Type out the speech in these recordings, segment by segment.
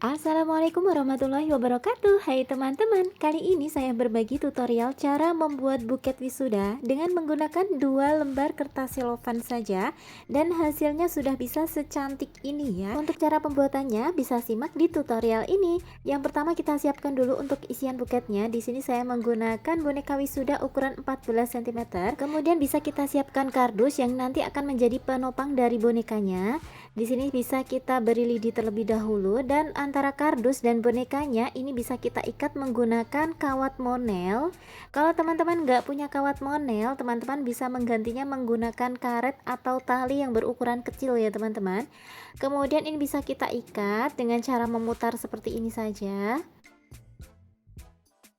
Assalamualaikum warahmatullahi wabarakatuh. Hai teman-teman, kali ini saya berbagi tutorial cara membuat buket wisuda dengan menggunakan 2 lembar kertas selofan saja, dan hasilnya sudah bisa secantik ini ya. Untuk cara pembuatannya bisa simak di tutorial ini. Yang pertama kita siapkan dulu untuk isian buketnya. Di sini saya menggunakan boneka wisuda ukuran 14 cm. Kemudian bisa kita siapkan kardus yang nanti akan menjadi penopang dari bonekanya. Di sini bisa kita beri lidi terlebih dahulu, dan antara kardus dan bonekanya ini bisa kita ikat menggunakan kawat monel. Kalau teman-teman nggak punya kawat monel, teman-teman bisa menggantinya menggunakan karet atau tali yang berukuran kecil ya teman-teman. Kemudian ini bisa kita ikat dengan cara memutar seperti ini saja.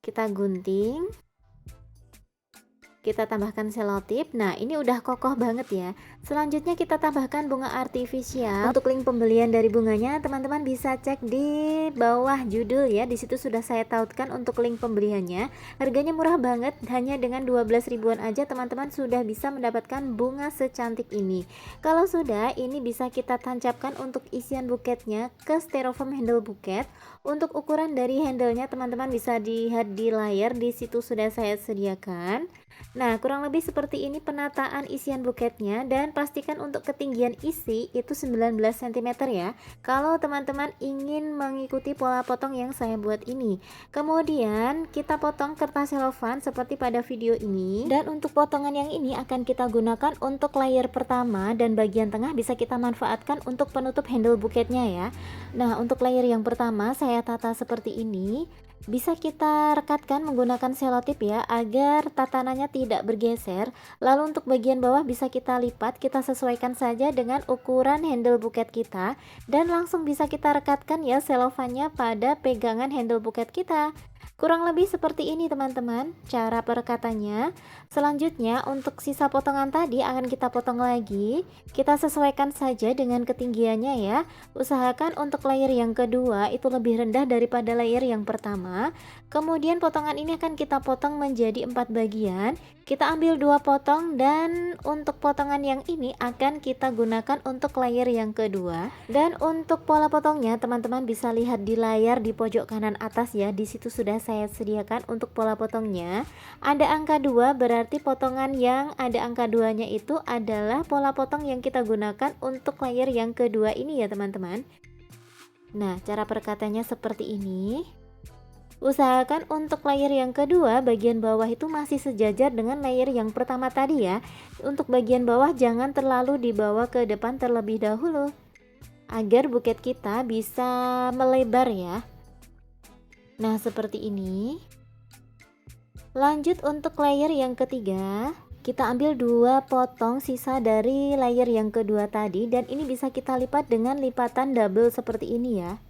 Kita gunting. Kita tambahkan selotip. Nah, ini udah kokoh banget ya. Selanjutnya kita tambahkan bunga artifisial. Untuk link pembelian dari bunganya teman-teman bisa cek di bawah judul ya. Di situ sudah saya tautkan untuk link pembeliannya. Harganya murah banget, hanya dengan 12 ribuan aja teman-teman sudah bisa mendapatkan bunga secantik ini. Kalau sudah, ini bisa kita tancapkan untuk isian buketnya ke styrofoam handle buket. Untuk ukuran dari handlenya teman-teman bisa lihat di layar, di situ sudah saya sediakan. Nah, kurang lebih seperti ini penataan isian buketnya, dan pastikan untuk ketinggian isi itu 19 cm ya. Kalau teman-teman ingin mengikuti pola potong yang saya buat ini. Kemudian kita potong kertas selofan seperti pada video ini, dan untuk potongan yang ini akan kita gunakan untuk layer pertama, dan bagian tengah bisa kita manfaatkan untuk penutup handle buketnya ya. Nah, untuk layer yang pertama saya tata seperti ini. Bisa kita rekatkan menggunakan selotip ya, agar tatanannya tidak bergeser. Lalu untuk bagian bawah bisa kita lipat, kita sesuaikan saja dengan ukuran handle buket kita, dan langsung bisa kita rekatkan ya selofannya pada pegangan handle buket kita. Kurang lebih seperti ini teman-teman cara perekatannya. Selanjutnya untuk sisa potongan tadi akan kita potong lagi. Kita sesuaikan saja dengan ketinggiannya ya. Usahakan untuk layer yang kedua itu lebih rendah daripada layer yang pertama. Kemudian potongan ini akan kita potong menjadi 4 bagian. Kita ambil 2 potong, dan untuk potongan yang ini akan kita gunakan untuk layer yang kedua. Dan untuk pola potongnya teman-teman bisa lihat di layar di pojok kanan atas ya. Di situ sudah saya sediakan untuk pola potongnya. Ada angka 2, berarti potongan yang ada angka 2-nya itu adalah pola potong yang kita gunakan untuk layer yang kedua ini ya teman-teman. Nah, cara perekatannya seperti ini. Usahakan untuk layer yang kedua bagian bawah itu masih sejajar dengan layer yang pertama tadi ya. Untuk bagian bawah jangan terlalu dibawa ke depan terlebih dahulu, agar buket kita bisa melebar ya. Nah, seperti ini. Lanjut untuk layer yang ketiga, kita ambil 2 potong sisa dari layer yang kedua tadi, dan ini bisa kita lipat dengan lipatan double seperti ini ya.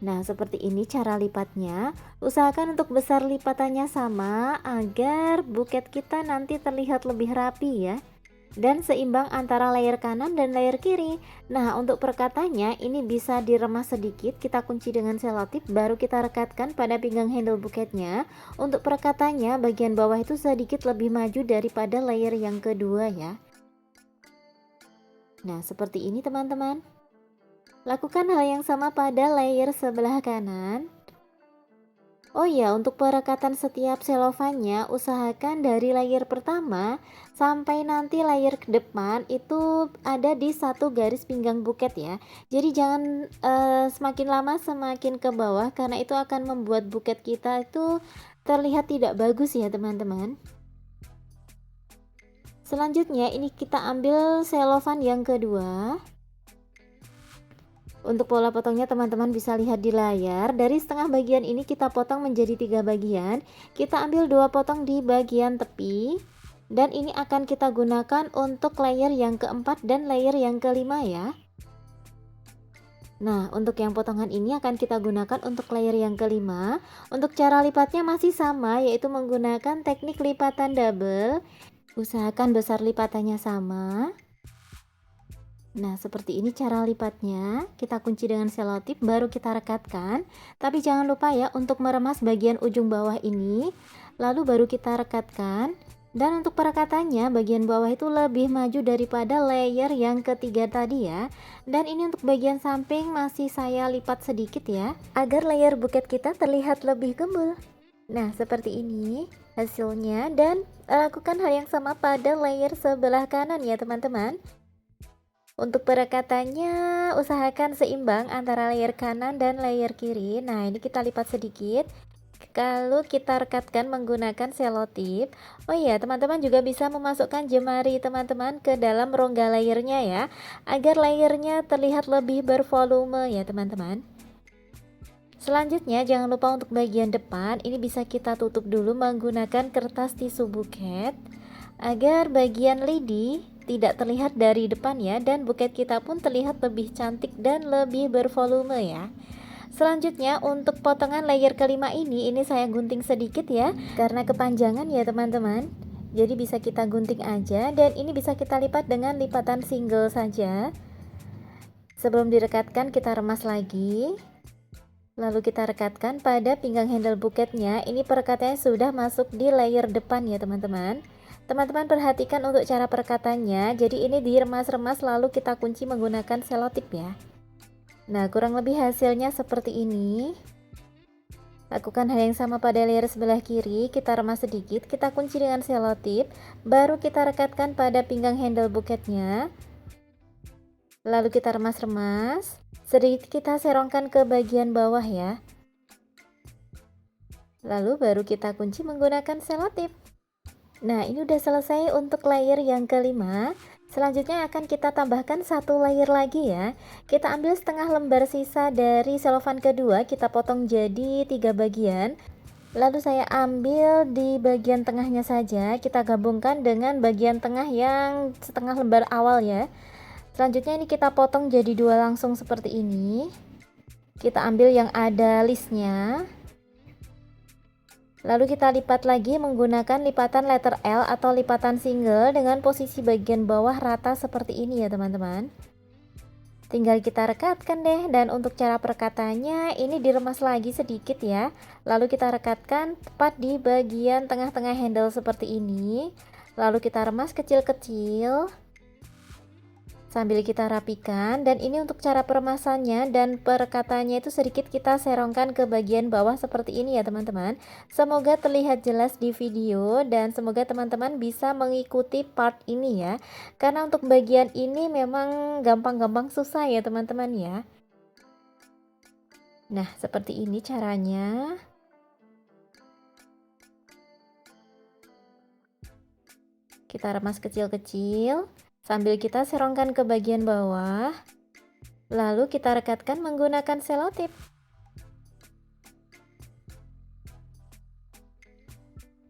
Nah, seperti ini cara lipatnya. Usahakan untuk besar lipatannya sama, agar buket kita nanti terlihat lebih rapi ya, dan seimbang antara layer kanan dan layer kiri. Nah, untuk perekatannya ini bisa diremas sedikit, kita kunci dengan selotip, baru kita rekatkan pada pinggang handle buketnya. Untuk perekatannya bagian bawah itu sedikit lebih maju daripada layer yang kedua ya. Nah, seperti ini teman-teman. Lakukan hal yang sama pada layer sebelah kanan. Oh ya, untuk perekatan setiap selofannya usahakan dari layer pertama sampai nanti layer ke depan itu ada di satu garis pinggang buket ya. Jadi jangan semakin lama semakin ke bawah, karena itu akan membuat buket kita itu terlihat tidak bagus ya teman-teman. Selanjutnya ini kita ambil selofan yang kedua. Untuk pola potongnya teman-teman bisa lihat di layar. Dari setengah bagian ini kita potong menjadi 3 bagian. Kita ambil 2 potong di bagian tepi, dan ini akan kita gunakan untuk layer yang keempat dan layer yang kelima ya. Nah, untuk yang potongan ini akan kita gunakan untuk layer yang kelima. Untuk cara lipatnya masih sama, yaitu menggunakan teknik lipatan double. Usahakan besar lipatannya sama. Nah, seperti ini cara lipatnya. Kita kunci dengan selotip, baru kita rekatkan. Tapi jangan lupa ya untuk meremas bagian ujung bawah ini, lalu baru kita rekatkan. Dan untuk perekatannya bagian bawah itu lebih maju daripada layer yang ketiga tadi ya. Dan ini untuk bagian samping masih saya lipat sedikit ya, agar layer buket kita terlihat lebih gembul. Nah seperti ini hasilnya, dan lakukan hal yang sama pada layer sebelah kanan ya teman-teman. Untuk perekatannya usahakan seimbang antara layer kanan dan layer kiri. Nah ini kita lipat sedikit, kalau kita rekatkan menggunakan selotip. Oh iya, teman-teman juga bisa memasukkan jemari teman-teman ke dalam rongga layernya ya, agar layernya terlihat lebih bervolume ya teman-teman. Selanjutnya jangan lupa untuk bagian depan ini bisa kita tutup dulu menggunakan kertas tisu buket, agar bagian lidi tidak terlihat dari depan ya, dan buket kita pun terlihat lebih cantik dan lebih bervolume ya. Selanjutnya untuk potongan layer kelima ini saya gunting sedikit ya, karena kepanjangan ya teman-teman. Jadi bisa kita gunting aja, dan ini bisa kita lipat dengan lipatan single saja. Sebelum direkatkan kita remas lagi. Lalu kita rekatkan pada pinggang handle buketnya. Ini perekatannya sudah masuk di layer depan ya teman-teman. Teman-teman perhatikan untuk cara perekatannya. Jadi ini diremas-remas lalu kita kunci menggunakan selotip ya. Nah kurang lebih hasilnya seperti ini. Lakukan hal yang sama pada layer sebelah kiri, kita remas sedikit, kita kunci dengan selotip, baru kita rekatkan pada pinggang handle buketnya. Lalu kita remas-remas, sedikit kita serongkan ke bagian bawah ya. Lalu baru kita kunci menggunakan selotip. Nah ini udah selesai untuk layer yang kelima. Selanjutnya akan kita tambahkan satu layer lagi ya. Kita ambil setengah lembar sisa dari selofan kedua, kita potong jadi 3 bagian. Lalu saya ambil di bagian tengahnya saja, kita gabungkan dengan bagian tengah yang setengah lembar awal ya. Selanjutnya ini kita potong jadi 2 langsung seperti ini. Kita ambil yang ada listnya. Lalu kita lipat lagi menggunakan lipatan letter L atau lipatan single dengan posisi bagian bawah rata seperti ini ya teman-teman. Tinggal kita rekatkan deh, dan untuk cara perekatannya ini diremas lagi sedikit ya. Lalu kita rekatkan tepat di bagian tengah-tengah handle seperti ini. Lalu kita remas kecil-kecil sambil kita rapikan, dan ini untuk cara peremasannya dan perekatannya itu sedikit kita serongkan ke bagian bawah seperti ini ya teman-teman. Semoga terlihat jelas di video dan semoga teman-teman bisa mengikuti part ini ya, karena untuk bagian ini memang gampang-gampang susah ya teman-teman ya. Nah seperti ini caranya. Kita remas kecil-kecil sambil kita serongkan ke bagian bawah, lalu kita rekatkan menggunakan selotip.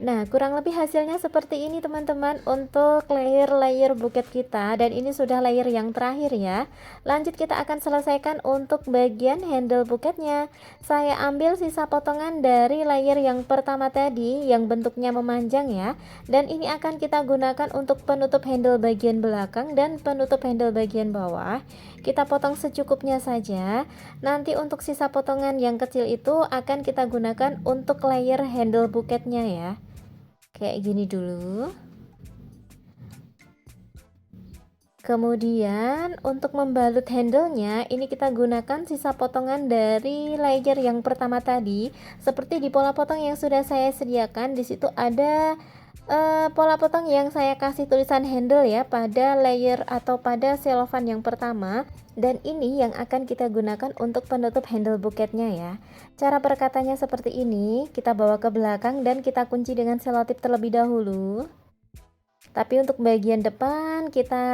Nah kurang lebih hasilnya seperti ini teman-teman untuk layer buket kita, dan ini sudah layer yang terakhir ya. Lanjut kita akan selesaikan untuk bagian handle buketnya. Saya ambil sisa potongan dari layer yang pertama tadi yang bentuknya memanjang ya, dan ini akan kita gunakan untuk penutup handle bagian belakang dan penutup handle bagian bawah. Kita potong secukupnya saja. Nanti untuk sisa potongan yang kecil itu akan kita gunakan untuk layer handle buketnya ya. Kayak gini dulu. Kemudian untuk membalut handlenya ini kita gunakan sisa potongan dari layer yang pertama tadi. Seperti di pola potong yang sudah saya sediakan, di situ ada pola potong yang saya kasih tulisan handle ya pada layer atau pada selofan yang pertama, dan ini yang akan kita gunakan untuk penutup handle buketnya ya. Cara perekatannya seperti ini, kita bawa ke belakang dan kita kunci dengan selotip terlebih dahulu. Tapi untuk bagian depan kita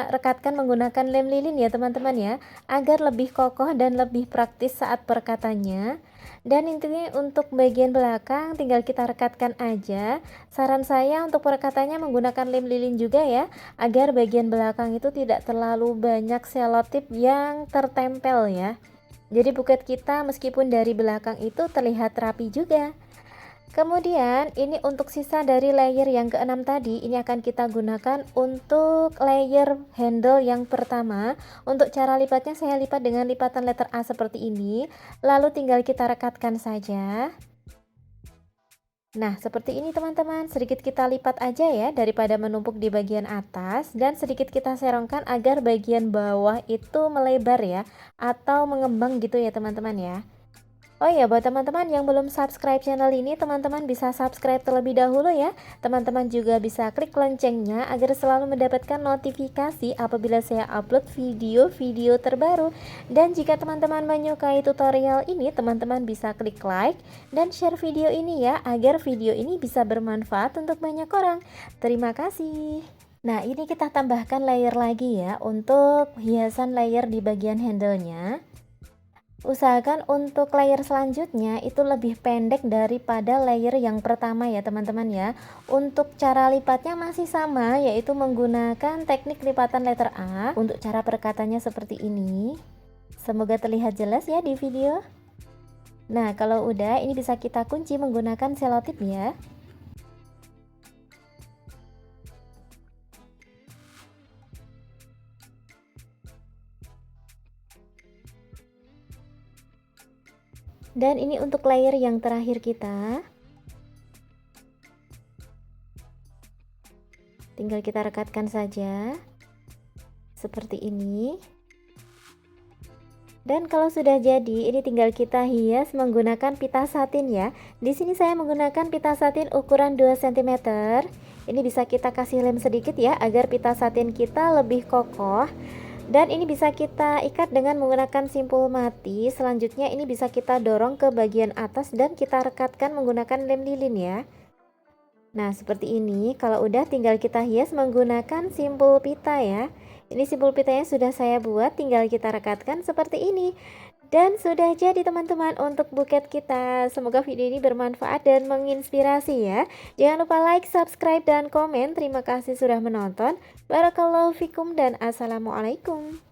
rekatkan menggunakan lem lilin ya teman-teman ya, agar lebih kokoh dan lebih praktis saat perekatannya. Dan intinya untuk bagian belakang tinggal kita rekatkan aja. Saran saya untuk perekatannya menggunakan lem lilin juga ya, agar bagian belakang itu tidak terlalu banyak selotip yang tertempel ya. Jadi buket kita meskipun dari belakang itu terlihat rapi juga. Kemudian ini untuk sisa dari layer yang keenam tadi, ini akan kita gunakan untuk layer handle yang pertama. Untuk cara lipatnya saya lipat dengan lipatan letter A seperti ini, lalu tinggal kita rekatkan saja. Nah, seperti ini teman-teman, sedikit kita lipat aja ya daripada menumpuk di bagian atas, dan sedikit kita serongkan agar bagian bawah itu melebar ya, atau mengembang gitu ya teman-teman ya. Oh iya, buat teman-teman yang belum subscribe channel ini, teman-teman bisa subscribe terlebih dahulu ya. Teman-teman juga bisa klik loncengnya agar selalu mendapatkan notifikasi apabila saya upload video-video terbaru. Dan jika teman-teman menyukai tutorial ini, teman-teman bisa klik like dan share video ini ya, agar video ini bisa bermanfaat untuk banyak orang. Terima kasih. Nah, ini kita tambahkan layer lagi ya untuk hiasan layer di bagian handle-nya. Usahakan untuk layer selanjutnya itu lebih pendek daripada layer yang pertama ya teman-teman ya. Untuk cara lipatnya masih sama, yaitu menggunakan teknik lipatan letter A. Untuk cara perekatannya seperti ini. Semoga terlihat jelas ya di video. Nah, kalau udah, ini bisa kita kunci menggunakan selotip ya. Dan ini untuk layer yang terakhir kita. Tinggal kita rekatkan saja. Seperti ini. Dan kalau sudah jadi, ini tinggal kita hias menggunakan pita satin ya. Di sini saya menggunakan pita satin ukuran 2 cm. Ini bisa kita kasih lem sedikit ya agar pita satin kita lebih kokoh. Dan ini bisa kita ikat dengan menggunakan simpul mati. Selanjutnya ini bisa kita dorong ke bagian atas dan kita rekatkan menggunakan lem lilin ya. Nah, seperti ini. Kalau udah, tinggal kita hias menggunakan simpul pita ya. Ini simpul pitanya sudah saya buat, tinggal kita rekatkan seperti ini. Dan sudah jadi teman-teman untuk buket kita. Semoga video ini bermanfaat dan menginspirasi ya. Jangan lupa like, subscribe, dan komen. Terima kasih sudah menonton. Barakallahu fikum dan assalamualaikum.